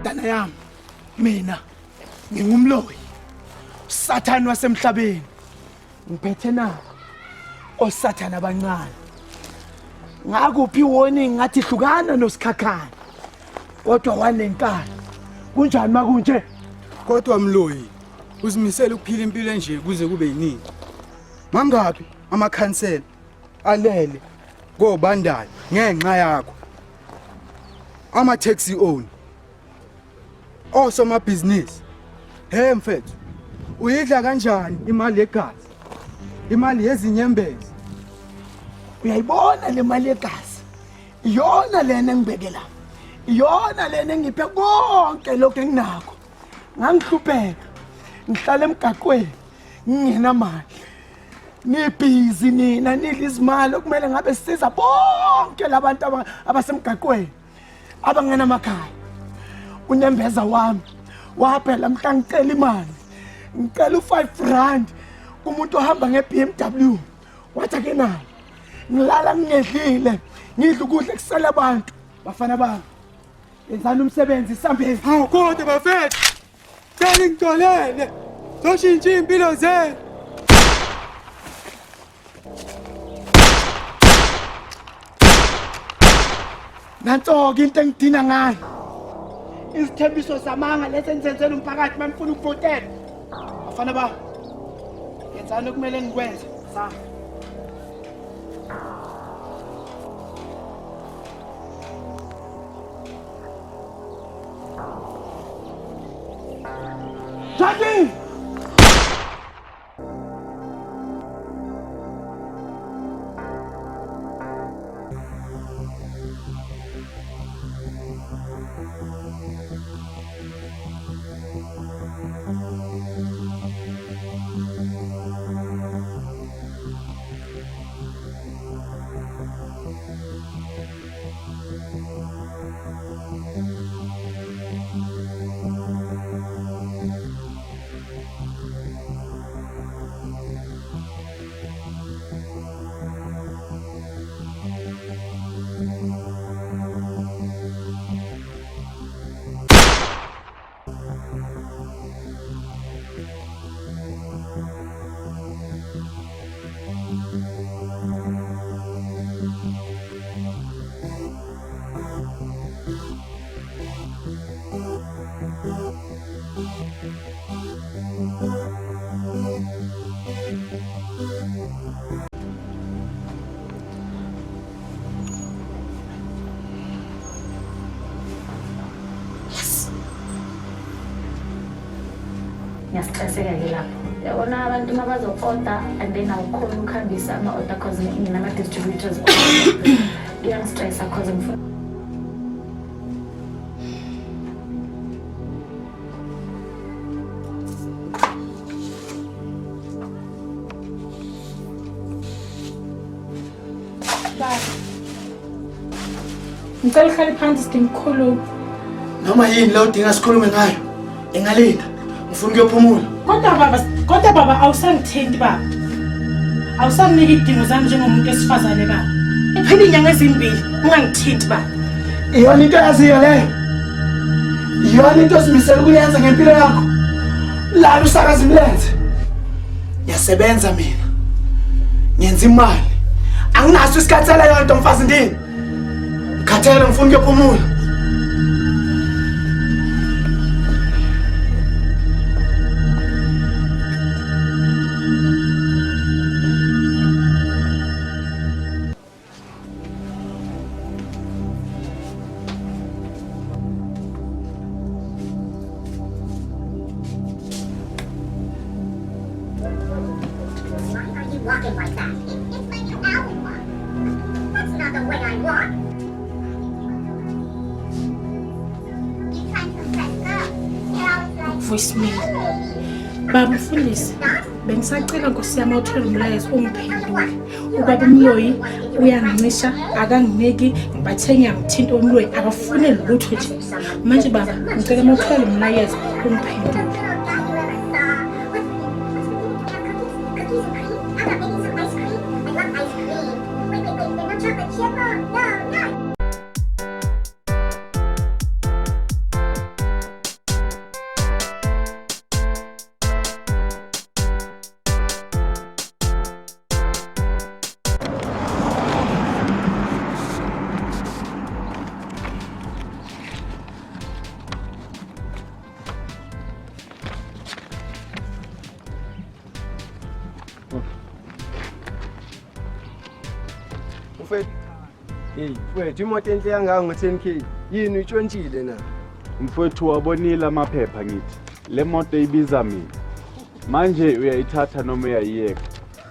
ndodana yami, mina ngingumloyi, uSathane wasemhlabeni. Ngiphethe na oSathane abancane. Ngakuphi warning ngathi hlukana noSikhakhane. Kodwa wanenkani. Kunjani makunje? Kodwa mloyi, uzimisela ukuphila impilo enje kuze kube yinini. Mangaphi amakhansela alele kobandayo ngenxa yakho. Ama-taxi own. Osomabhizinisi. Hey mfethu, uyidla kanjani imali yegazi? Imali yezinyembezi. Uyayibona le mali yegazi. Iyona lena engibekela. Iyona lena engiphe konke lokho enginakho. Ngangihlupheka. Ngihlala emgaqweni. Ngingenamali. Nibhizi nina nidla izimali okumele ngabe sisiza bonke labantu abasemgaqweni abangenamakhaya. Unembeza wami waphela mhla ngicela imali. Ngicela u5 kumuntu ohamba ngeBMW. Wathi ake nayo. Ngilala ngingedlile, ngidla ukudla kusela abantu. Bafana bami. Yenzani umsebenzi sambezi. Hawu kodwa bafethu. Cela ngitolele. Zoshintsha impilo zenu. Nanto-ke into engidina ngayo. Izithembiso zamanga lesi enizenzela umphakathi mamfuna ukuvotela. Bafana bami. Yenzani okumele ngikwenze. Sa. Jackie! Ngiyasiqaseka ke lapho. Yabona abantu mabazokoda and then awukhona ukuhambisa ama-order cause nginama-distributors. Kuyangistressa cause ngifuna ngicela uhlale phansi sidingikhuluma. Noma yini la udinga sikhulume ngayo. Engalinda. Ngifuna ukuyophumula. Kodwa baba awusangithinti baba. Awusanginiki idingo zami njengomuntu esifazane baba. Iphela inyanga ezimbili ungangithinti baba. Iyona into yaziyo leyo. Iyona into osimisela ukuyenza ngempilo yakho. La usakaza imlenze. Ngiyasebenza mina. Ngenza imali. Anginaso isikhathi sala yonke mfazi ndini. Ngikhathele ngifuna ukuyophumula. Walking like that. It's like an hour. That's not the way I walk. You trying to press up. You're always like, Voicemail. Baba mfundisi, bengisacela Nkosi yami uthole umlayezo ungiphendule. Ubaba umloyi uyangicisha akanginiki ngibathe ngiyamthinta umloyi akafune lutho nje. Manje baba ngicela uthole umlayezo ungiphendule. mfethu. Hey, mfethu imoto enhle kangaka ngo-10k. Yini uyitshontshile na? Mfowethu wabonile amaphepha ngithi. Le moto ibiza mina. Manje uyayithatha noma uyayiyeka?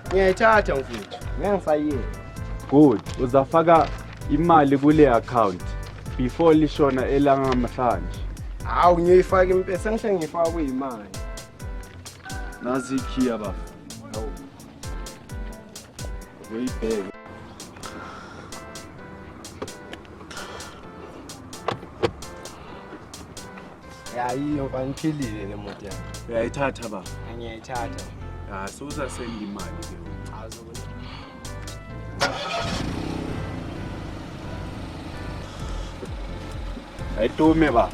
Ngiyayithatha mfethu. Ngeke ngisayiyeka. Good. Uzafaka imali kule account before lishona elangamhlanje. Hawu ngiyifaka impesa ngihle ngifaka kuyimali. Nazi ikhiya baba. Hawu. Uyibheke. Ya yiyo mfaniphilile le moto yakho. Uyayithatha baba. Ngiyayithatha. Ah, suzasenda imali ke. Azobona. Ayitume baba.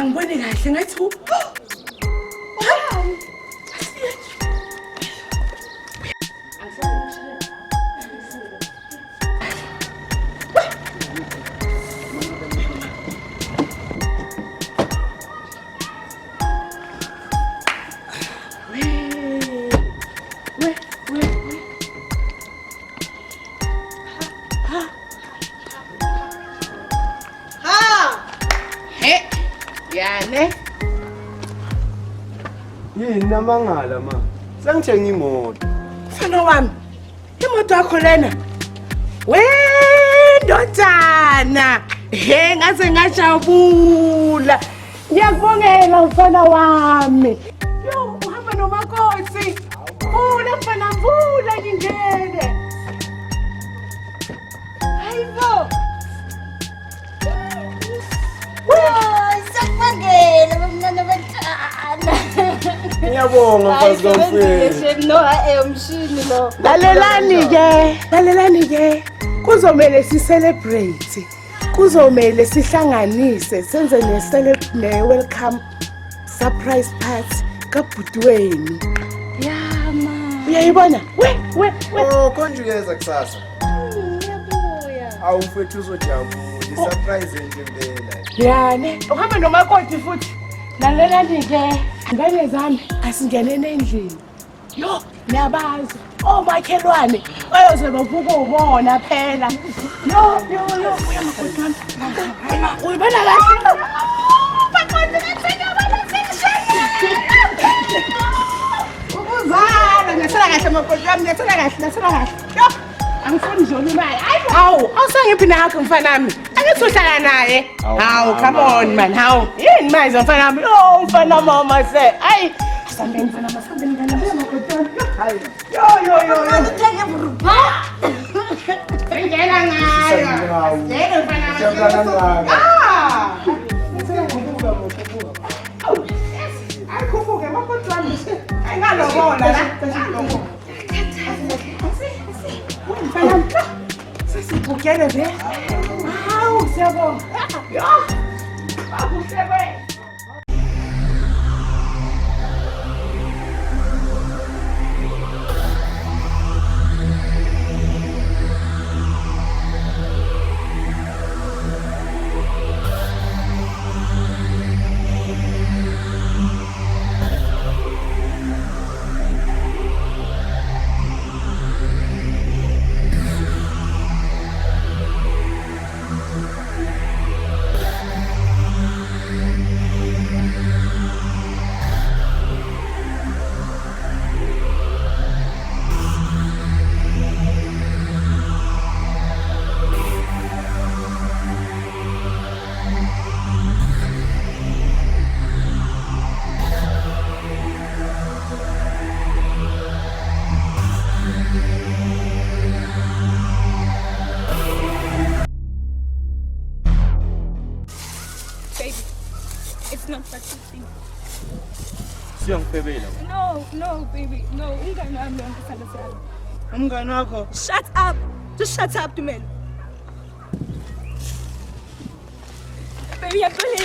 Angibone kahle ngathi yani Yini namangala ma? Sengithenga imoto. mfana wami imoto yakho lena ndodana ngaze ngajabula ngiyakubongela mfana wami yo uhamba nomakhosi vula mfana vula ngingene hayibo Sakubangela bamnana bantana. Ngiyabonga mfazi kaMfweni. No, umshini lo. lalelani ke kuzomela si-celebrate kuzomela sihlanganise senze ne-welcome surprise party kabhudweni Yama. uyayibona Oh, konjukeza kusasa. Ngiyabuya. Awu mfethu uzojabula. Surprise ngempela. yani uhamba nomakoti futhi lalelani-ke ngane zami asingeneni endlini yo niyabazi omakhelwane oyoze bavuka ubona phela yo uya makoti wami uyibona kahle ukuzala ngasela kahle makoti wami ngasela kahle yo angifuni nje imali hawu awusangiphi nakho mfanami angizohlala naye hawu come on man hawu yini manje mfanami yo mfana mama se ayi sambeni mfana masambeni kana makoti wami hayi yo Uthenga buruba. ngena ngayo ngena mfana ayikhuphuke makoti wami ayingalobola la sesibukele be hawu siyabonga yo akuhle uyangifebela. No, baby. No, umngane wami uyangithanda siyalo. Umngane wakho. Shut up. Just shut up, Dumelo. Baby, I'm going to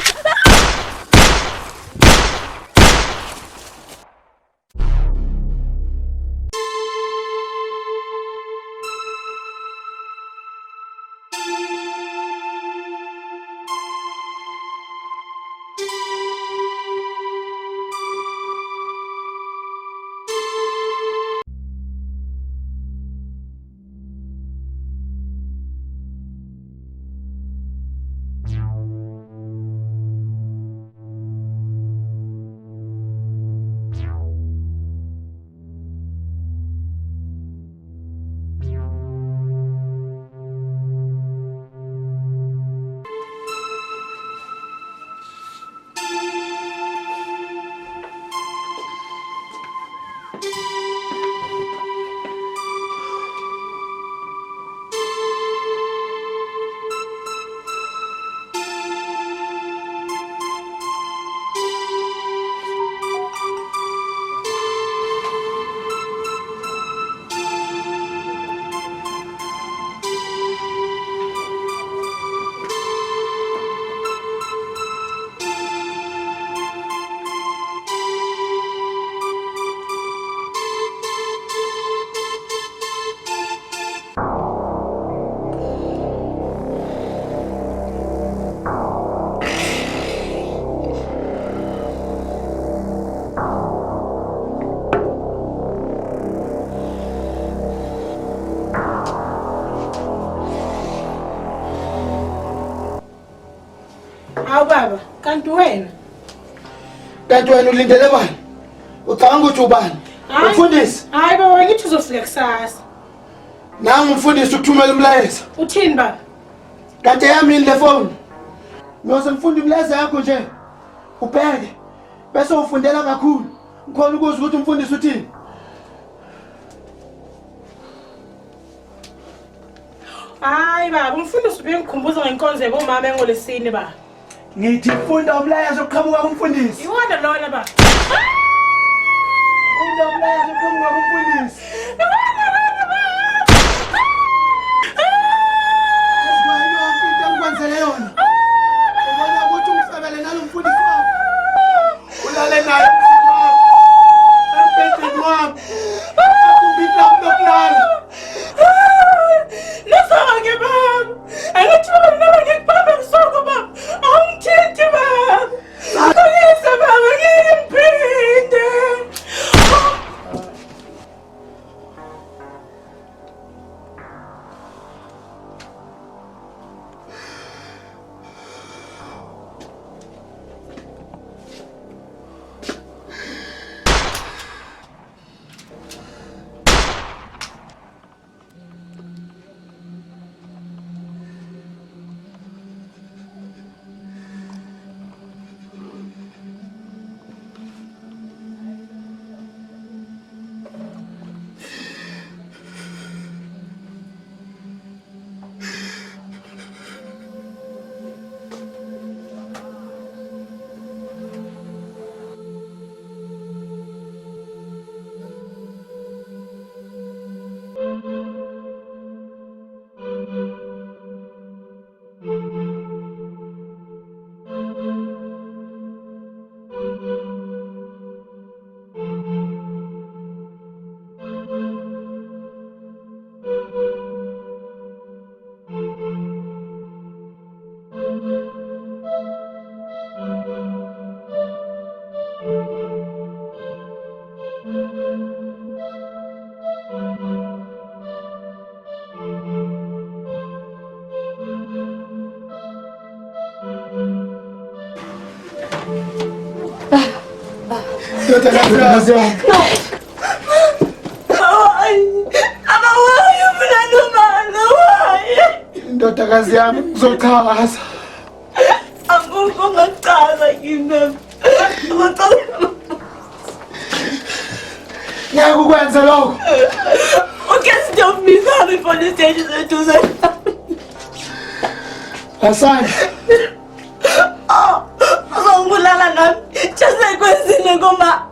Baba, kanti wena? Kanti wena ulindele bani? Ucabanga ukuthi ubani? Umfundisi? Hayi baba, ngithi uzofika kusasa. Nangu umfundisi ukuthumela umlayezo. Uthini baba? Kanti yami le phone. Ngiyose ngifunda umlayezo yakho nje. Ubheke. Bese ufundela kakhulu. Ngikhona ukuzwa ukuthi umfundisi uthini. Hayi baba, umfundisi ubengikhumbuza ngenkonzo yabomama engolesine baba. Ngithi funda umlayezo oqhamuka kumfundisi. Iwona lona baba. Funda umlayezo oqhamuka kumfundisi. Asibayo into engikwenzele yona. Ubona ukuthi umsebele nalo mfundisi wakho. Ulale naye umfundisi wakho. Empetheni wakho. Akumbitha ukulokulala. Nasake baba. Angithi baba ngikubamba ngisoko baba. Awungithinti baba. Ngiyisa baba ngiphinde. Indodakazi yami ngizochaza. Akukho ngachaza kimi. Ngiyakukwenza lokho. Okay, stop me coming for the station and do that. Hasani. Uzongibulala nami. Just like kwenzile ngoma.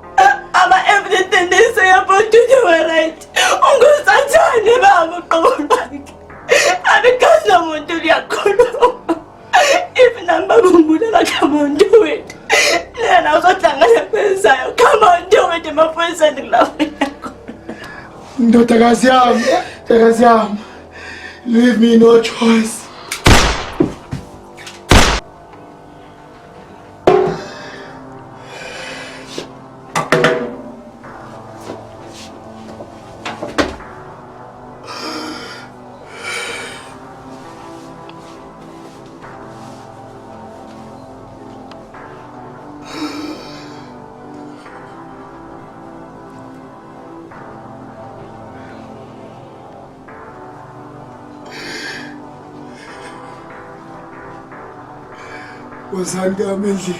understand they say about to do it right. Ungusathane baba uqobo lwakhe. Because nomuntu uyakhuluma. If number kumbulela come on do it. Lena uzohlangana kwenzayo. Come on do it mafowethu ngilapha. Ndodakazi yami, leave me no choice. Wozani kami endlini.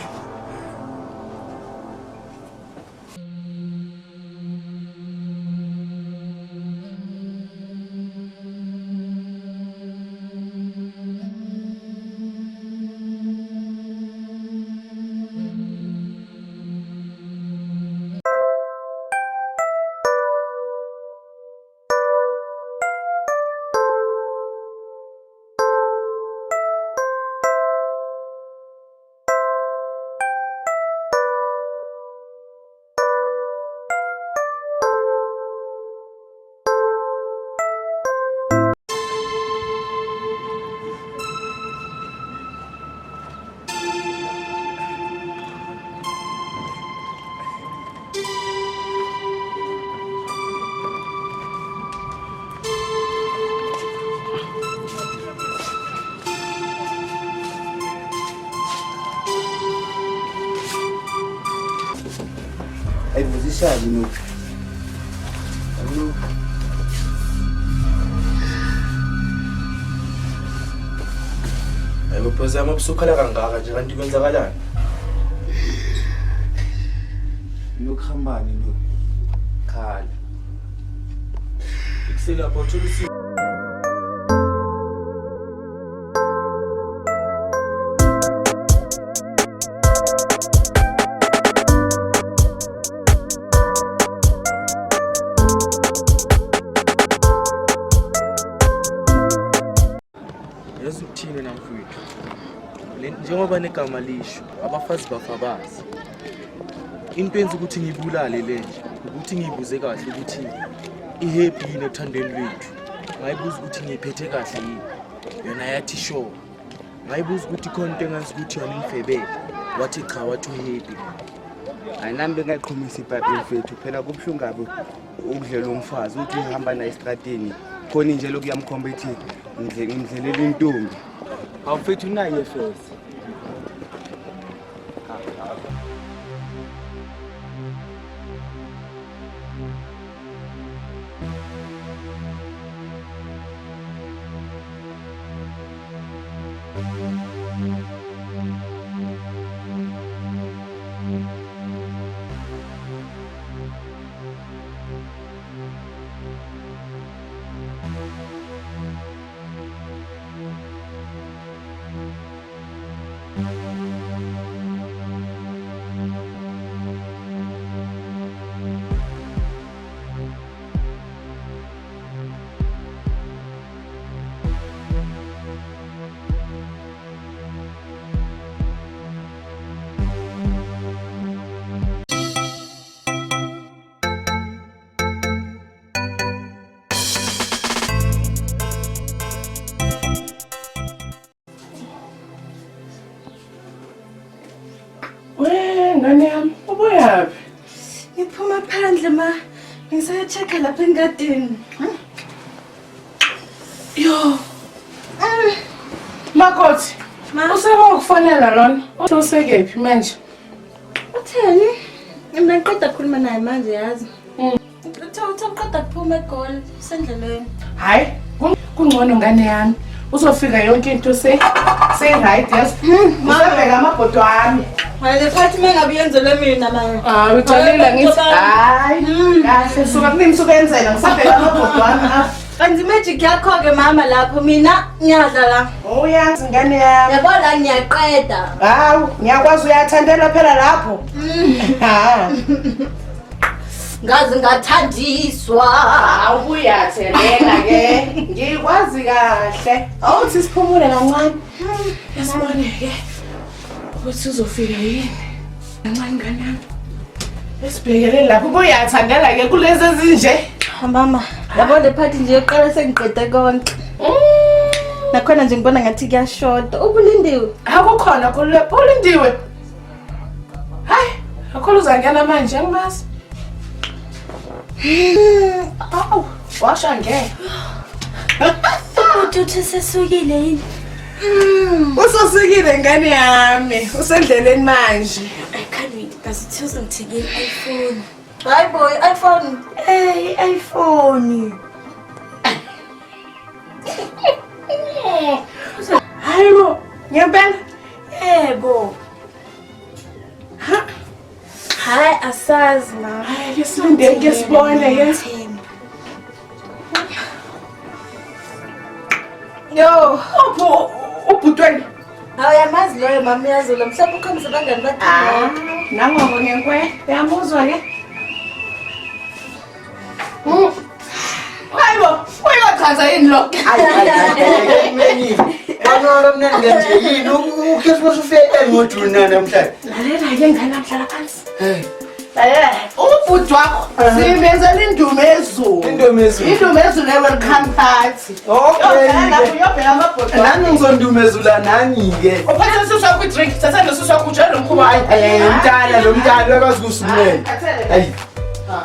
Ayivuzishazi no. Allo. Ayibophoza amabusukhala kangaka nje kanti kwenzakalani? Nokuhambani no. Khala. Ikusela opportunity. Yazithini namfowethu njengoba negama lisho abafazi bafabazi into enza ukuthi ngibulale lenje ukuthi ngiyibuze kahle ukuthi ihappy yini ethandweni lwethu ngayibuza ukuthi ngiyiphethe kahle yini yona yathi sure ngayibuza ukuthi khona into engazi ukuthi yona ingifebele wathi cha wathi happy ayinambe ngaqhumisa ipipe mfethu phela kubhlungu ngabe ukudlela umfazi uthi uhamba na estradini khona nje lokuyamkhomba ethi ngidlelela intombi awufethu naye first Ngane yami, ubuyaphi? Ngiphuma phandle ma. Ngisaya-check lapha engadini. Yo. Makhothi. Useba ukufonela lona. Usekephi manje? Utheni? Mina ngiqeda ukukhuluma naye manje yazi. Uthaqeda kuphuma eGoli sendleleni. Hayi, kungcono ngane yami. Uzofika yonke into right yazi. Uzabheka amabhodo ami. Hayi phathi mengabe yenzelwe mina manje. Ah, utholile ngithi hayi. Kahle suka kimi suka enzela ngisabheka amabhodo ami. Kanti magic yakho ke mama lapho mina ngiyadla la. Uyazi ngane yami. Yabo la ngiyaqeda. Hawu, ngiyakwazi uyathandela phela lapho. Ha. ngaze ngathandiswa. Awubuyathelela ke. Ngikwazi kahle. Awuthi siphumule kancane. Yasibone ke. Ukuthi uzofika yini? Kancane ngane. Esibhekele lapho ubuyathandela ke kulezi ezinje. Mama, yabo le party nje yoqala sengiqede konke. Nakhona nje ngibona ngathi kuyashoda. Ubulindiwe? Akukhona ulindiwe. Hayi, akho uzangena manje angimazi. Awu, washa ngeke. Uthi sesukile yini? Usosikile ngane yami, usendleleni manje. I can't wait. Ngazithi uzongithengela iPhone. Hayi boy, iPhone. Hey, iPhone. Hayibo, ngempela? Yebo. Hayi asazi ma. Hayi kesilinde ke sibone ke. Yo, Upho ubhutweni. awuyamazi loyo mama yazula mhlawumbe ukhambisa abangani bakhe. Nangoba ngenkwe, uyamuzwa ke? Hayibo, uyachaza yini lo? Meni. Banalo mnene nje yini ukhefu usufike ngoduna namhlanje. Lalela ke ngane namhlala phansi. Ubhuti wakho simenzela indumezulu. Indumezulu welcome party. Okay. Uyobheka amabhodo. Nani ngizondumezula nani ke? Uphathe suswa ku drink, thatha nosuswa ku jelo mkhuba hayi. Lo mntana akazi kusumela. Hayi.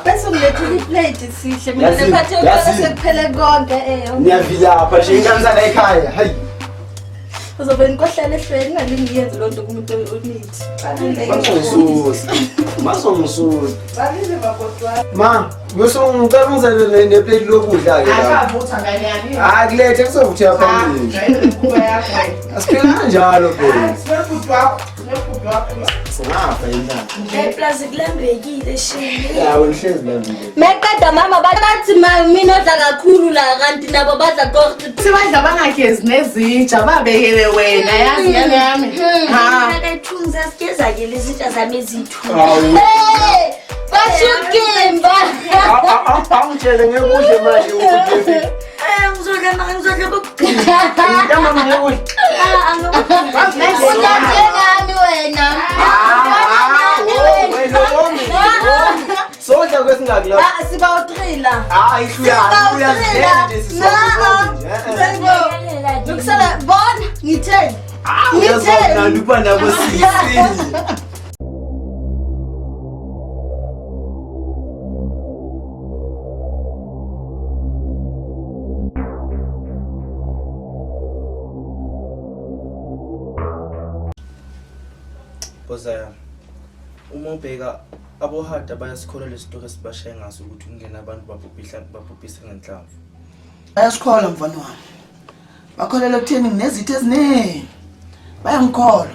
Bese ngilethile iplate sihle. Mina lephathi yokuqala sekuphele konke Niyavilapha nje ingane la ekhaya. Hayi. uzobe nikohlala ehlweni ngalingiyenze lonto kumuntu onithi. Masongususa. Ma, ngicela ungizele neplate lokudla ke la. Akavutha ngane yami. Akulethe kuzovuthi yaphambili. Asiphila kanjalo phela. Sibhuti wakho, sibhuti wakho. Singafa yini? Plus kulambekile shini. Yawo nihlezi lambile. Meqeda mama bathi mina odla kakhulu la kanti nabo badla konke. Sibadla bangagezi nezinja babekele wena yazi ngane yami. Akathunza sigeza ke lezinja zami ezithu. Hey! Bashukimba. Awungitshele ngekudle manje ukuthi Ngizodla mama ngekudle. Ngami wena. Sodla kwesingakulapha. Siba utrila. Ukusala bona ngitheni. Uyazona uba nabo sisi. Bozaya, uma ubheka abohada bayasikholwa lesitory esibashaye ngaso ukuthi ungena abantu babhubhisa ngenhlamvu. Bayasikholwa mfana wami. Bakholelwa ekutheni nginezitho eziningi. Bayangikholwa.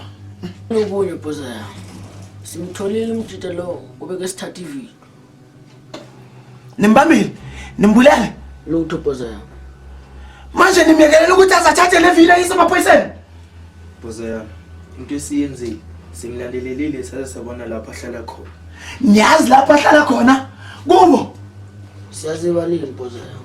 Ubunye Bozaya. Simtholile umjita lo ubeke sithatha ivi. Nimbambile, nimbulele. Lutho Bozaya. Manje nimyekelela ukuthi azathathe le vila isemaphoyiseni. Bozaya, into esiyenzile simlalelelile saze sabona lapha ahlala khona. Ngiyazi lapha ahlala khona. Kubo. Siyazibalile Bozaya.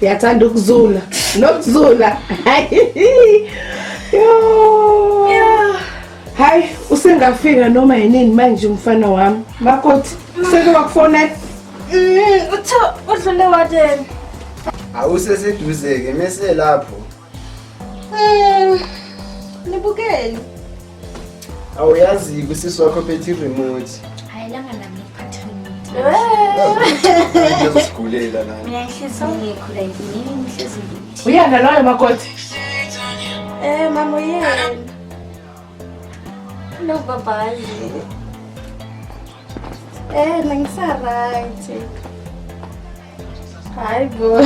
Yathanda ukuzula nokuzula. Hayi usengafika noma yini manje umfana wami. Makoti seke wakufonela. Utho udlule watheni. Awuseseduzeke mase lapho. Nibukeni. Awuyazi kusisi wakho phethe remote. Hayi langa nami ngiphathini. Ngizosigulela nami. Mina ngihlezi ngikho la yini ngihlezi ngithi. Uyanda loyo makoti. Mama yena. No babazi. Nangisa right. Hayi bo.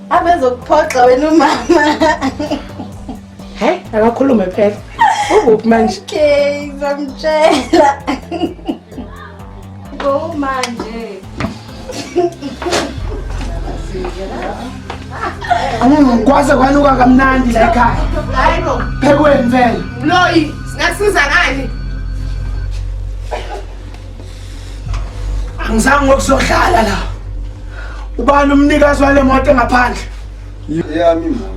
Abezokuphoxa wena umama. Hey, akakhulume phela. Ukuphi manje? Okay, ngizamtshela. Go manje. Angikwazi kwanuka kamnandi la ekhaya. Hayibo. Phekweni vele. Mloyi, singasiza ngani? Angizange ngokuzohlala la. Ubani umnikazi wale moto engaphandle? Yami imoto.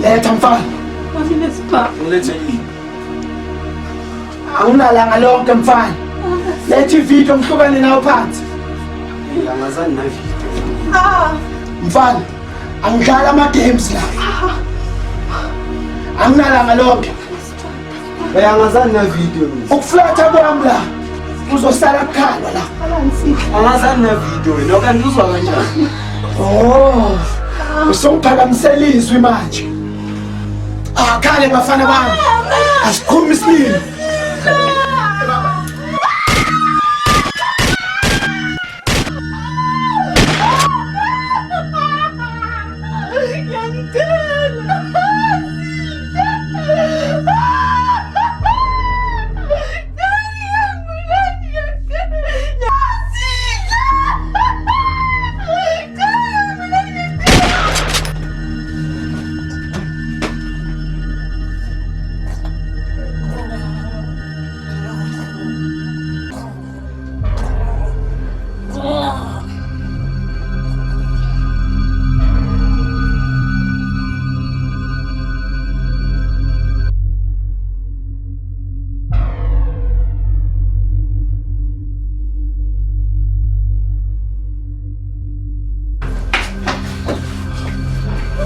Letha mfana. Wafile sipha. Ulethe yini? Awunalanga lonke mfana. Letha ividiyo ngihlukane nawo phansi. Angazani na video. Mfana, angidlala ama games la. Anginalanga lonke. Angazani na video. Ukuflatha kwami la. Uzosala kukhalwa la. Angazani na video. Nokanti uzwa kanjani? Oh. Usophakamisela izwi manje. Khale bafana bami. Asikhulumi isilimi.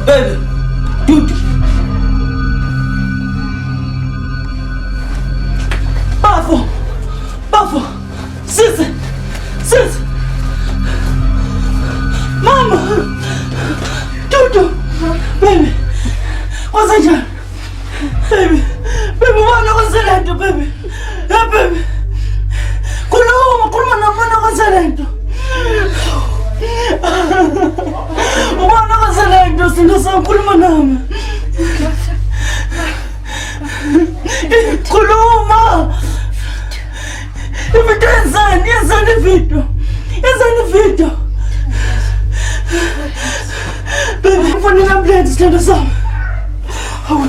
Baby, dude. Bafo, sis, mama, dude, baby, what's that? Baby, what's that, baby? Yeah, baby, kuluma na mwana what's that? Umwana kaselento singasakhuluma nami. Khuluma. Yenzani video. Baby, kufanele ambulance isithando sami. Hawu.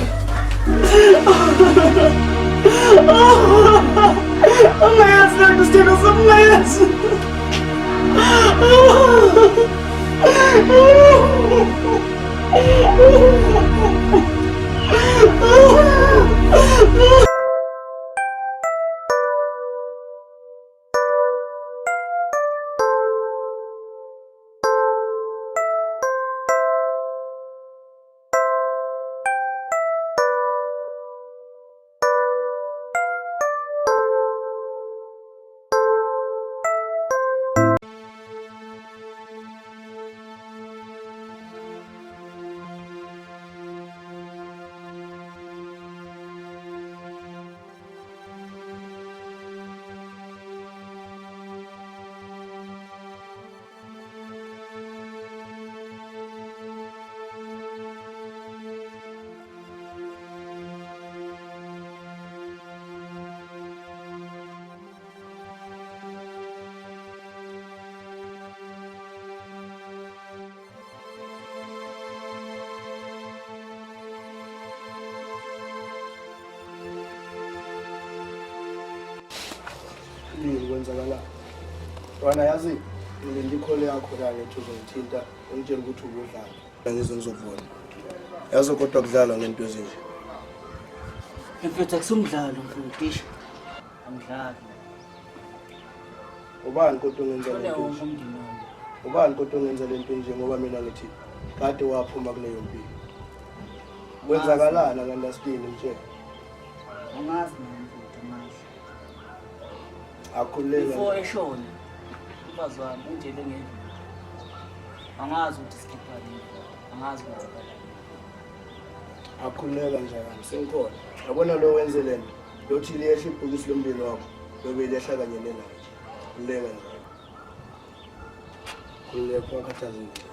Angayazi lento isithando sami angayazi. Kwenzakala. Wena yazi ngikhole yakho la ngithi uzongithinta ungitshela ukuthi ubudlala. Ngizokubona. Yazi kodwa kudlala ngento ezinje. Mfethu akusumdlalo mfethu. Angidlali. Ubani kodwa ungenza Kodwa lento? wonke umndeni wami. Ubani kodwa ungenza lento nje ngoba mina ngithi kade waphuma kuleyo mpilo. Kwenzakalana kanti nje. Angazi mina mfethu angazi. Akhuleka. Before eshona. Umfazi wami unjele ngeke. Angazi ukuthi sikhipha yini. Angazi ukuthi Akhuleka njani sengikhona. Yabona lo wenze lento. Lothi liyehle ibhokisi lomndeni wakho. Lobe lehla kanye nelakhe. Kuleka njani. Kuleka wakhathazekile.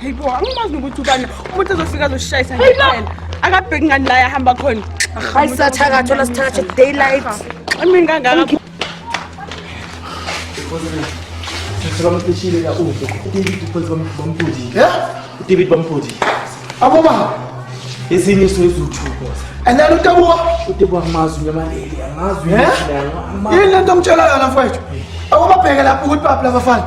Hey bo, angimazi ukuthi ubani umuntu ezofika azoshayisa ngempela. Akabheki ngani la yahamba khona. Ayisathakatho la sithakatho daylight. Ami ngangaka. Sekamtshile la uzo. Bamphudi. David Bamphudi. Abo ba. Ezinye soyizuthuko. And then utabuwa. Utebwa amazi ngemaleli, angazwi la. Yini lento omtshela yona mfowethu? Awubabheke lapho ukuthi baphi laba bafana.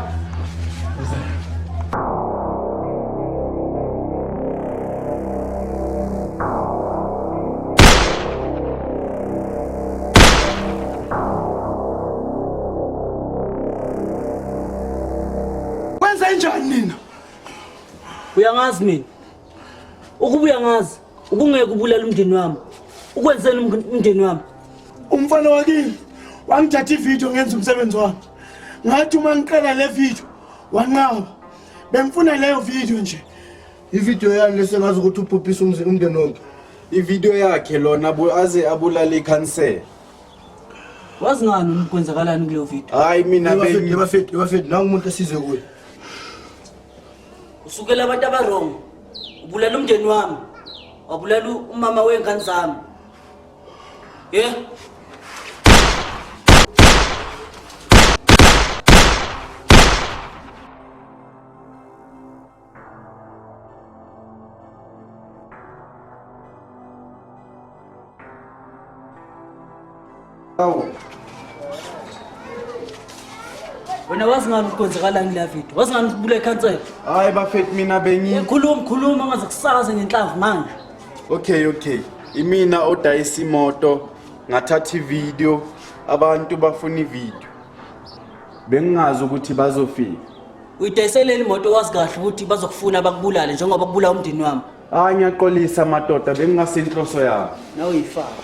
Wenza njani nina? Uyangazi mina. Ukubuya ngazi, ukungeke ubulala umndeni wami. Ukwenzeni umndeni wami? Umfana wakini wangithatha ivideo ngenza umsebenzi wami. Ngathi uma ngiqala le video wanqaba. Bengifuna leyo video nje. Ivideo yani lesengazi ukuthi uphuphisa umndeni wonke. Ivideo yakhe lona aze abulala ikhansela. Wazi ngani ukwenzakalani kuleyo video? Hayi mina bafethu nangu umuntu esize kuye. Usukela abantu abarong. Ubulala umndeni wami. Wabulala umama wengane zami. Awu. Wena wazi ngani ukwenzakalani la video? Wazi ngani ukubulala ikhansela? Hayi bafethu mina Khuluma ngaze kusaza ngenhlavu manje. Okay. Imina odayisa imoto ngathatha ivideo abantu bafuna ivideo. Bengingazi ukuthi bazofika. Uyidayiselele imoto wazi kahle ukuthi bazokufuna bakubulale njengoba kubulala umndeni wami. Hayi ngiyaxolisa madoda bengingasenhloso yami. Nawe uyifaka.